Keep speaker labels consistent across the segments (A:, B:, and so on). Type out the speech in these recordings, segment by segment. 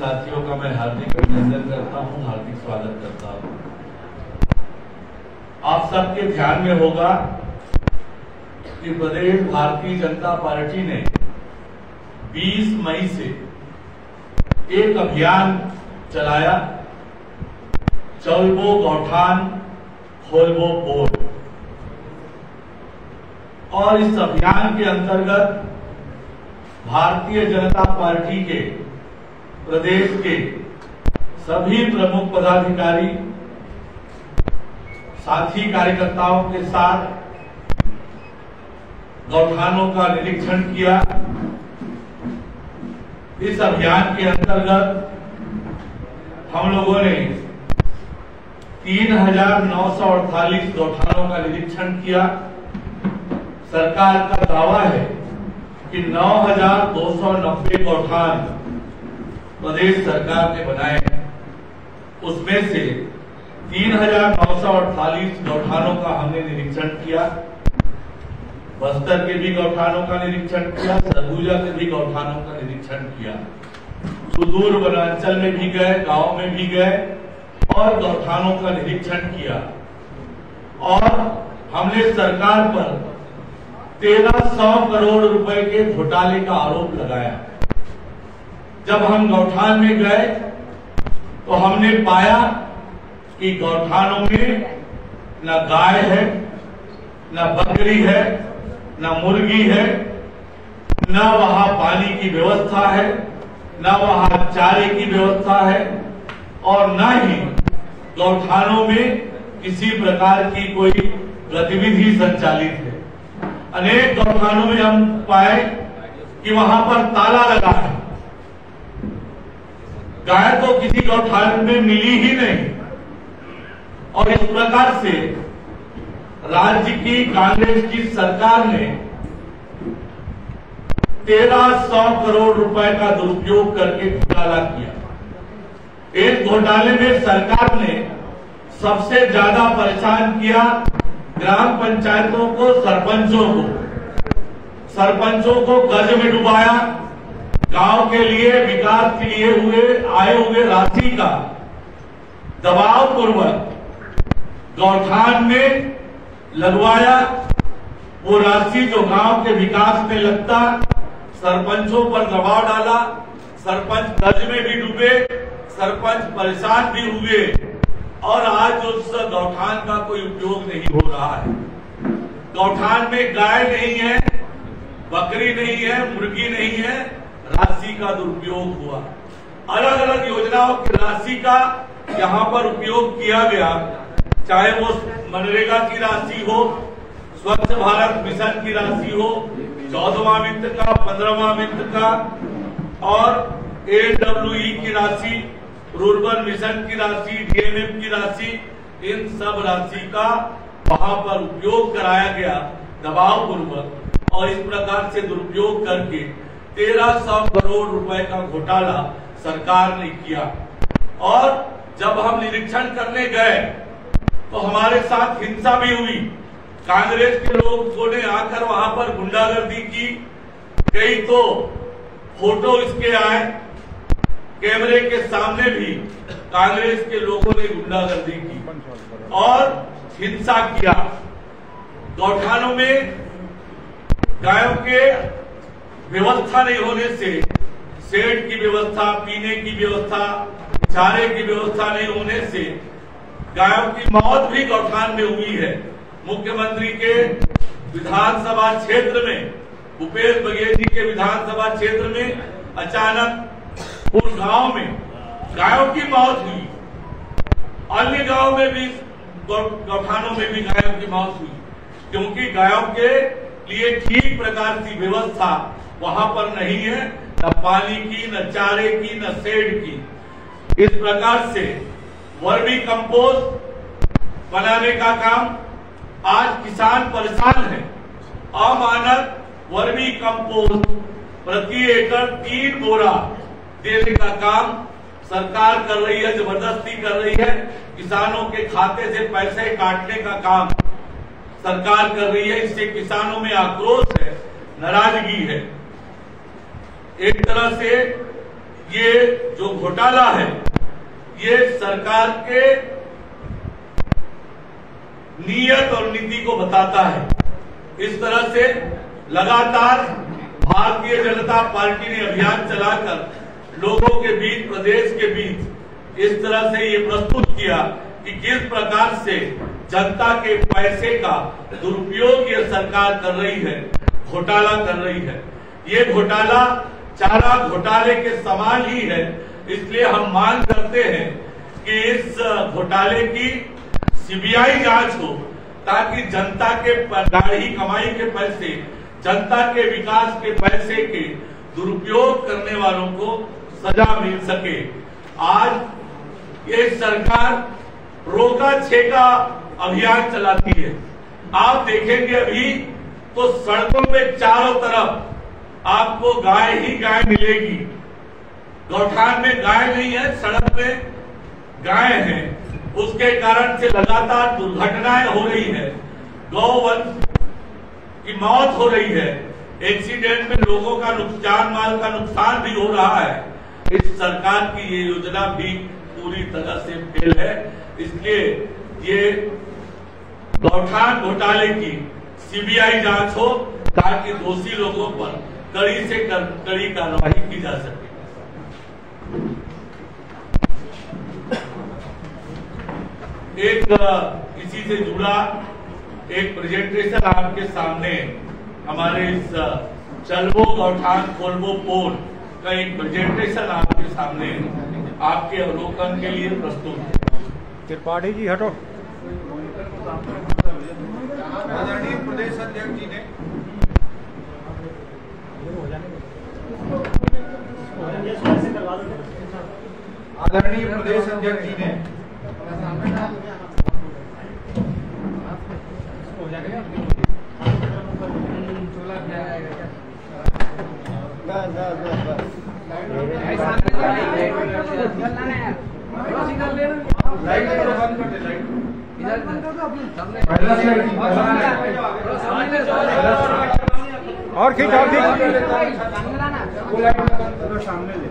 A: साथियों का मैं हार्दिक अभिनंदन करता हूं, हार्दिक स्वागत करता हूं। आप सबके ध्यान में होगा कि प्रदेश भारतीय जनता पार्टी ने 20 मई से एक अभियान चलाया, चलबो गौठान खोलबो बोर। और इस अभियान के अंतर्गत भारतीय जनता पार्टी के प्रदेश के सभी प्रमुख पदाधिकारी साथी कार्यकर्ताओं के साथ गौठानों का निरीक्षण किया। इस अभियान के अंतर्गत हम लोगों ने 3,948 गौठानों का निरीक्षण किया। सरकार का दावा है कि 9,290 गौठान प्रदेश सरकार ने बनाए हैं। उसमें से 3,948 गौठानों का हमने निरीक्षण किया। बस्तर के भी गौठानों का निरीक्षण किया, सरगुजा के भी गौठानों का निरीक्षण किया। सुदूर वनांचल में भी गए, गांव में भी गए और गौठानों का निरीक्षण किया। और हमने सरकार पर 1,300 करोड़ रुपए के घोटाले का आरोप लगाया। जब हम गौठान में गए तो हमने पाया कि गौठानों में न गाय है, न बकरी है, न मुर्गी है, न वहां पानी की व्यवस्था है, न वहां चारे की व्यवस्था है और न ही गौठानों में किसी प्रकार की कोई गतिविधि संचालित है। अनेक गौठानों में हम पाए कि वहां पर ताला लगा है। गाय तो किसी गौठान में मिली ही नहीं। और इस प्रकार से राज्य की कांग्रेस की सरकार ने 1,300 करोड़ रुपए का दुरुपयोग करके घोटाला किया। इस घोटाले में सरकार ने सबसे ज्यादा परेशान किया ग्राम पंचायतों को, सरपंचों को कर्ज में डुबाया। गांव के लिए विकास के लिए आए हुए राशि का दबाव पूर्वक गौठान में लगवाया। वो राशि जो गांव के विकास में लगता, सरपंचों पर दबाव डाला। सरपंच कर्ज में भी डूबे, सरपंच परेशान भी हुए और आज उस गौठान का कोई उपयोग नहीं हो रहा है। गौठान में गाय नहीं है, बकरी नहीं है, मुर्गी नहीं है, राशि का दुरुपयोग हुआ। अलग अलग योजनाओं की राशि का यहाँ पर उपयोग किया गया, चाहे वो मनरेगा की राशि हो, स्वच्छ भारत मिशन की राशि हो, 14वां वित्त का, 15वां वित्त का और AWE की राशि, रूरबन मिशन की राशि, DMF की राशि, इन सब राशि का वहां पर उपयोग कराया गया दबाव पूर्वक। और इस प्रकार से दुरुपयोग करके 1,300 करोड़ रुपए का घोटाला सरकार ने किया। और जब हम निरीक्षण करने गए तो हमारे साथ हिंसा भी हुई। कांग्रेस के लोगों ने आकर वहां पर गुंडागर्दी की। कई तो फोटो इसके आए, कैमरे के सामने भी कांग्रेस के लोगों ने गुंडागर्दी की और हिंसा किया। गौठानों में गायों के व्यवस्था नहीं होने से, शेड की व्यवस्था, पीने की व्यवस्था, चारे की व्यवस्था नहीं होने से गायों की मौत भी गौठान में हुई है। मुख्यमंत्री के विधानसभा क्षेत्र में, भूपेश बघेल जी के विधानसभा क्षेत्र में अचानक उस गांव में गायों की मौत हुई। अन्य गांव में भी, गौठानों में भी गायों की मौत हुई, क्योंकि गायों के लिए ठीक प्रकार की व्यवस्था वहां पर नहीं है, न पानी की, न चारे की, न शेड की। इस प्रकार से वर्मी कंपोस्ट बनाने का काम, आज किसान परेशान है। अमानक वर्मी कंपोस्ट प्रति एकड़ 3 बोरा देने का काम सरकार कर रही है, जबरदस्ती कर रही है। किसानों के खाते से पैसे काटने का काम सरकार कर रही है। इससे किसानों में आक्रोश है, नाराजगी है। एक तरह से ये जो घोटाला है ये सरकार के नीयत और नीति को बताता है। इस तरह से लगातार भारतीय जनता पार्टी ने अभियान चलाकर लोगों के बीच, प्रदेश के बीच इस तरह से ये प्रस्तुत किया कि किस प्रकार से जनता के पैसे का दुरुपयोग ये सरकार कर रही है, घोटाला कर रही है। ये घोटाला चारा घोटाले के समान ही है। इसलिए हम मांग करते हैं कि इस घोटाले की सीबीआई जांच हो, ताकि जनता के गाढ़ी कमाई के पैसे, जनता के विकास के पैसे के दुरुपयोग करने वालों को सजा मिल सके। आज ये सरकार रोका छेका अभियान चलाती है। आप देखेंगे अभी तो सड़कों में चारों तरफ आपको गाय ही गाय मिलेगी। गौठान में गाय नहीं है, सड़क में गाय है। उसके कारण से लगातार दुर्घटनाएं हो रही है, गौवंश की मौत हो रही है, एक्सीडेंट में लोगों का जान माल का नुकसान भी हो रहा है। इस सरकार की ये योजना भी पूरी तरह से फेल है। इसलिए ये गौठान घोटाले की सीबीआई जांच हो, ताकि दोषी लोगों पर कड़ी से कड़ी कार्रवाई की जा सके। एक इसी से जुड़ा एक प्रेजेंटेशन आपके सामने, हमारे इस चलबो गौठान खोलबो पोल का एक प्रेजेंटेशन आपके सामने आपके अवलोकन के लिए प्रस्तुत है।
B: त्रिपाठी जी हटो।
C: आदरणीय प्रदेश अध्यक्ष जी ने
B: और खींच और खींच।
C: सामने ले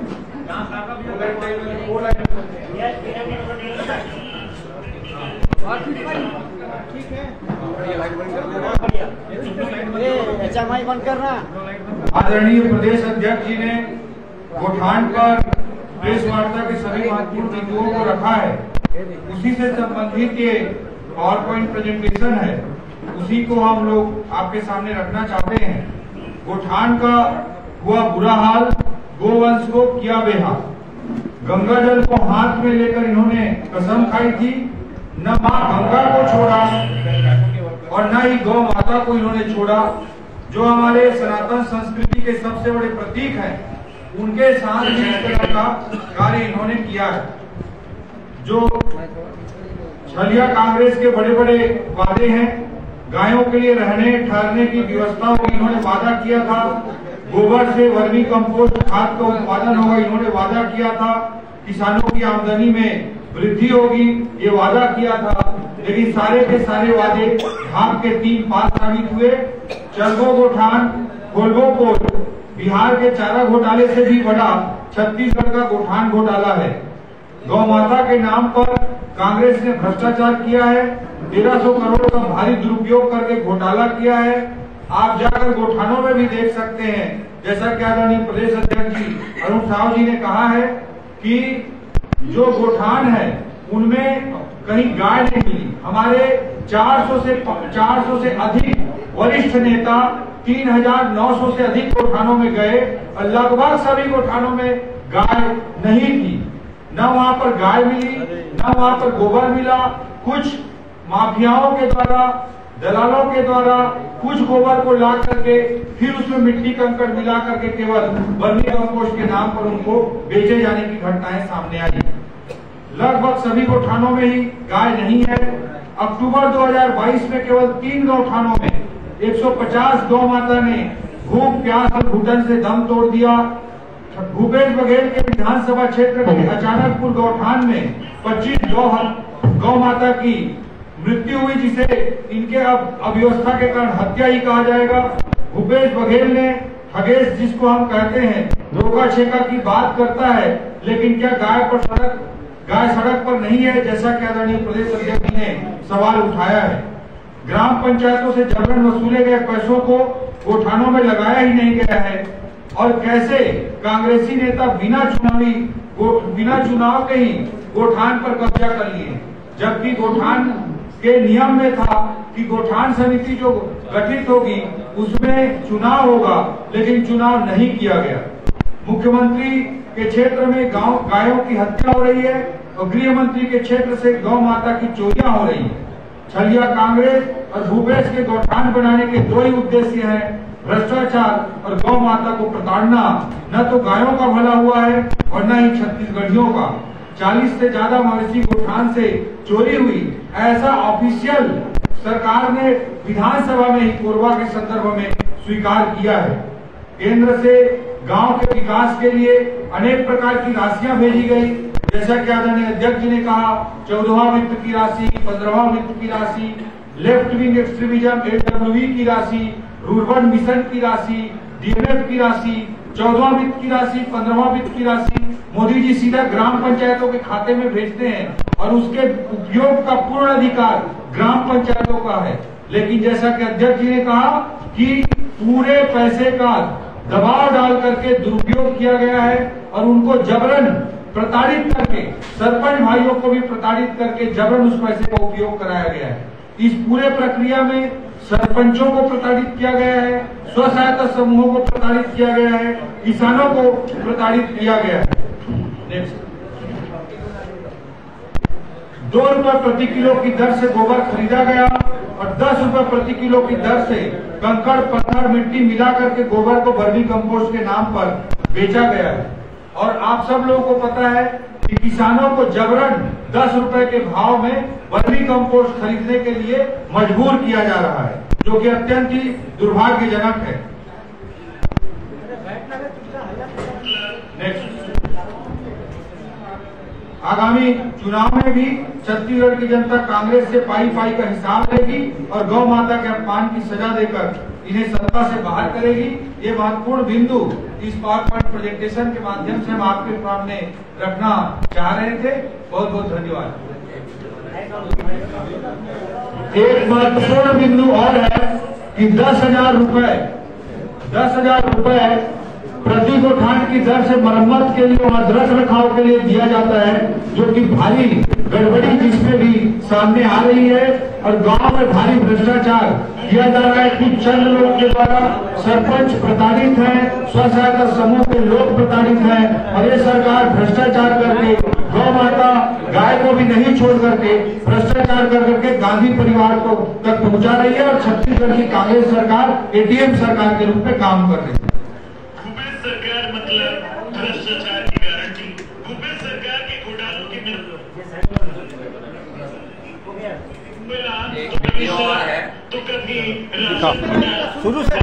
B: बंद करना।
C: आदरणीय प्रदेश अध्यक्ष जी ने गौठान पर प्रेस वार्ता के सभी महत्वपूर्ण बिंदुओं को रखा है। उसी से संबंधित ये पावर पॉइंट प्रेजेंटेशन है, उसी को हम लोग आपके सामने रखना चाहते हैं। गौठान का हुआ बुरा हाल, गोवंश को किया बेहाल। गंगा जल को हाथ में लेकर इन्होंने कसम खाई थी, न मां गंगा को छोड़ा और न ही गौ माता को इन्होंने छोड़ा, जो हमारे सनातन संस्कृति के सबसे बड़े प्रतीक हैं। उनके साथ भी इस तरह का कार्य इन्होंने किया है। जो छलिया कांग्रेस के बड़े बड़े वादे हैं, गायों के लिए रहने ठहरने की व्यवस्था होगी, इन्होंने वादा किया था। गोबर से वर्मी कंपोस्ट खाद का उत्पादन होगा, इन्होंने वादा किया था। किसानों की आमदनी में वृद्धि होगी, ये वादा किया था। लेकिन सारे के सारे वादे भाग के 3 पास साबित हुए। चलबो गौठान खोलबो पोल बिहार के चारा घोटाले से भी बड़ा छत्तीसगढ़ का गौठान घोटाला है। गौ माता के नाम पर कांग्रेस ने भ्रष्टाचार किया है, 1300 करोड़ का भारी दुरुपयोग करके घोटाला किया है। आप जाकर गौठानों में भी देख सकते हैं, जैसा कि आदरणीय प्रदेश अध्यक्ष जी अरुण साहू जी ने कहा है कि जो गौठान है उनमें कहीं गाय नहीं मिली। हमारे 400 से अधिक वरिष्ठ नेता 3900 से अधिक गौठानों में गए और लगभग सभी गौठानों में गाय नहीं थी। न वहां पर गाय मिली, न वहां पर गोबर मिला। कुछ माफियाओं के द्वारा, दलालों के द्वारा कुछ गोबर को ला करके फिर उसमें मिट्टी कंकड़ मिला करके केवल वर्मी कंपोस्ट के नाम पर उनको बेचे जाने की घटनाएं सामने आई। लगभग सभी गौठानों में ही गाय नहीं है। अक्टूबर 2022 में केवल 3 गौठानों में 150 गौ माता ने भूख प्यास और घुटन से दम तोड़ दिया। भूपेश बघेल के विधानसभा क्षेत्र के अचानकपुर गौठान में 25 गौ माता की मृत्यु हुई, जिसे इनके अब अव्यवस्था के कारण हत्या ही कहा जाएगा। भूपेश बघेल ने, ठगेश जिसको हम कहते हैं, रोका छेका की बात करता है, लेकिन क्या गाय सड़क पर नहीं है, जैसा कि आदरणीय प्रदेश अध्यक्ष जी ने सवाल उठाया है। ग्राम पंचायतों से जबरन वसूले गए पैसों को गोठानों में लगाया ही नहीं गया है, और कैसे कांग्रेसी नेता बिना चुनाव के ही गोठान पर कब्जा कर लिए, जबकि गोठान के नियम में था कि गोठान समिति जो गठित होगी उसमें चुनाव होगा, लेकिन चुनाव नहीं किया गया। मुख्यमंत्री के क्षेत्र में गायों की हत्या हो रही है और गृह मंत्री के क्षेत्र से गौ माता की चोरियां हो रही है। छलिया कांग्रेस और भूपेश के गौठान बनाने के दो ही उद्देश्य हैं, भ्रष्टाचार और गौ माता को प्रताड़ना। न तो गायों का भला हुआ है और न ही छत्तीसगढ़ियों का। 40 से ज्यादा मवेशी गोठान से चोरी हुई, ऐसा ऑफिशियल सरकार ने विधानसभा में ही कोरबा के संदर्भ में स्वीकार किया है। केंद्र से गांव के विकास के लिए अनेक प्रकार की राशियां भेजी गई, जैसा कि आदरणीय अध्यक्ष जी ने कहा, 14वां वित्त की राशि, 15वां वित्त की राशि, लेफ्ट विंग एक्सट्रीमिज्म AWV की राशि, रूरबन मिशन की राशि, DMF की राशि, 14वां वित्त की राशि, 15वां वित्त की राशि मोदी जी सीधा ग्राम पंचायतों के खाते में भेजते हैं और उसके उपयोग का पूर्ण अधिकार ग्राम पंचायतों का है। लेकिन जैसा कि अध्यक्ष जी ने कहा कि पूरे पैसे का दबाव डाल करके दुरुपयोग किया गया है और उनको जबरन प्रताड़ित करके, सरपंच भाइयों को भी प्रताड़ित करके जबरन उस पैसे का उपयोग कराया गया है। इस पूरे प्रक्रिया में सरपंचों को प्रताड़ित किया गया है, स्व सहायता समूहों को प्रताड़ित किया गया है, किसानों को प्रताड़ित किया गया है। 2 रुपए प्रति किलो की दर से गोबर खरीदा गया और 10 रुपए प्रति किलो की दर से कंकड़ पत्थर मिट्टी मिला करके गोबर को वर्मी कंपोस्ट के नाम पर बेचा गया है। और आप सब लोगों को पता है कि किसानों को जबरन 10 रुपए के भाव में वर्मी कंपोस्ट खरीदने के लिए मजबूर किया जा रहा है, जो कि अत्यंत ही दुर्भाग्यजनक है। आगामी चुनाव में भी छत्तीसगढ़ की जनता कांग्रेस से पाई का हिसाब लेगी और गौ माता के अपमान की सजा देकर इन्हें सत्ता से बाहर करेगी। ये महत्वपूर्ण बिंदु इस पावर पॉइंट प्रेजेंटेशन के माध्यम से हम आपके सामने रखना चाह रहे थे। बहुत बहुत धन्यवाद। एक महत्वपूर्ण बिंदु और है कि 10,000 रुपए प्रति गोठान की दर से मरम्मत के लिए और रख रखाव के लिए दिया जाता है, जो कि भारी गड़बड़ी जिसमें भी सामने आ रही है और गांव में भारी भ्रष्टाचार किया जा रहा है। कुछ चंद लोगों के द्वारा सरपंच प्रताड़ित है, स्व सहायता समूह के लोग प्रताड़ित हैं और ये सरकार भ्रष्टाचार करके गौ माता गाय को भी नहीं छोड़ करके भ्रष्टाचार कर करके गांधी परिवार को तक पहुंचा रही है और छत्तीसगढ़ की कांग्रेस सरकार ATM सरकार के रूप में काम कर रही है।
D: सरकार मतलब भ्रष्टाचार की गारंटी, भूपेश सरकार के घोटालों की तो कभी
B: शुरू से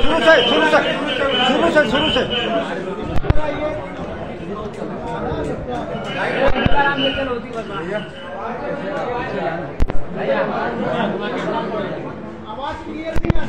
E: आवाज क्लियर नहीं है।